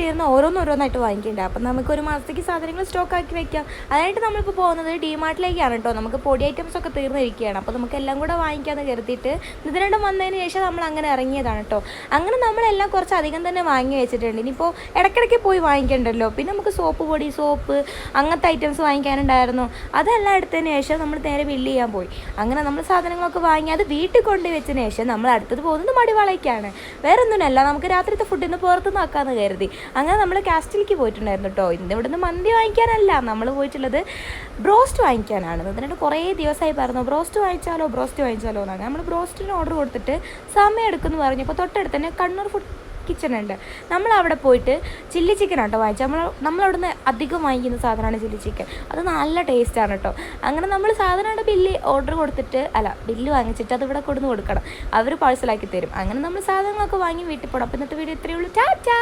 തീർന്ന് ഓരോന്നോരോന്നായിട്ട് വാങ്ങിക്കേണ്ടത്. അപ്പം നമുക്കൊരു മാസത്തേക്ക് സാധനങ്ങൾ സ്റ്റോക്കാക്കി വെക്കാം. അതായിട്ട് നമ്മളിപ്പോൾ പോകുന്നത് ഡിമാർട്ടിലേക്കാണ് കേട്ടോ. നമുക്ക് പൊടി ഐറ്റംസ് ഒക്കെ തീർന്നിരിക്കുകയാണ്. അപ്പോൾ നമുക്ക് എല്ലാം കൂടെ വാങ്ങിക്കാമെന്ന് കരുതിയിട്ട് ഇത് രണ്ടും വന്നതിന് ശേഷം നമ്മൾ അങ്ങനെ ഇറങ്ങിയതാണ് കേട്ടോ. അങ്ങനെ നമ്മളെല്ലാം കുറച്ച് അധികം തന്നെ വാങ്ങി വെച്ചിട്ടുണ്ട്. ഇനിയിപ്പോൾ ഇടയ്ക്കിടയ്ക്ക് പോയി വാങ്ങിക്കണ്ടല്ലോ. പിന്നെ നമുക്ക് സോപ്പ് അങ്ങനത്തെ ഐറ്റംസ് വാങ്ങിക്കാനുണ്ടായിരുന്നു. അതെല്ലാം എടുത്തതിന് ശേഷം നമ്മൾ നേരെ ബില്ല് ചെയ്യാൻ പോയി. അങ്ങനെ നമ്മൾ സാധനങ്ങളൊക്കെ വാങ്ങി അത് വീട്ടിൽ കൊണ്ട് വെച്ചതിന് ശേഷം നമ്മൾ അടുത്തത് പോകുന്നത് മടിവാളയ്ക്കാണ്. വേറെ ഒന്നുമല്ല, നമുക്ക് രാത്രിത്തെ ഫുഡ് ഇന്ന് പുറത്തുനിന്ന് ആക്കാമെന്ന് കരുതി. അങ്ങനെ നമ്മൾ കാസ്റ്റിലേക്ക് പോയിട്ടുണ്ടായിരുന്നു കേട്ടോ. ഇന്ന് ഇവിടുന്ന് മന്തി വാങ്ങിക്കാനല്ല, നമ്മൾ പോയിട്ടുള്ളത് ബ്രോസ്റ്റ് വാങ്ങിക്കാനാണ്. എന്നിട്ട് കുറേ ദിവസമായി പറഞ്ഞു ബ്രോസ്റ്റ് വാങ്ങിച്ചാലോ എന്നാണ്. നമ്മൾ ബ്രോസ്റ്റിന് ഓർഡർ കൊടുത്തിട്ട് സമയം എടുക്കുമെന്ന് പറഞ്ഞപ്പോൾ തൊട്ടടുത്ത് തന്നെ കണ്ണൂർ ഫുഡ് കിച്ചൺ ഉണ്ട്. നമ്മളവിടെ പോയിട്ട് ചില്ലി ചിക്കൻ ആട്ടോ വാങ്ങിച്ചത്. നമ്മളവിടുന്ന് അധികം വാങ്ങിക്കുന്ന സാധനമാണ് ചില്ലി ചിക്കൻ. അത് നല്ല ടേസ്റ്റാണ് കേട്ടോ. അങ്ങനെ നമ്മൾ സാധനങ്ങളുടെ ബില്ല് വാങ്ങിച്ചിട്ട് അത് ഇവിടെ കൊടുന്ന് കൊടുക്കണം. അവർ പാഴ്സലാക്കി തരും. അങ്ങനെ നമ്മൾ സാധനങ്ങളൊക്കെ വാങ്ങി വീട്ടിൽ പോകണം. അപ്പോൾ ഇന്നത്തെ വീഡിയോ ഇത്രയേ ഉള്ളൂ. ടാറ്റാ.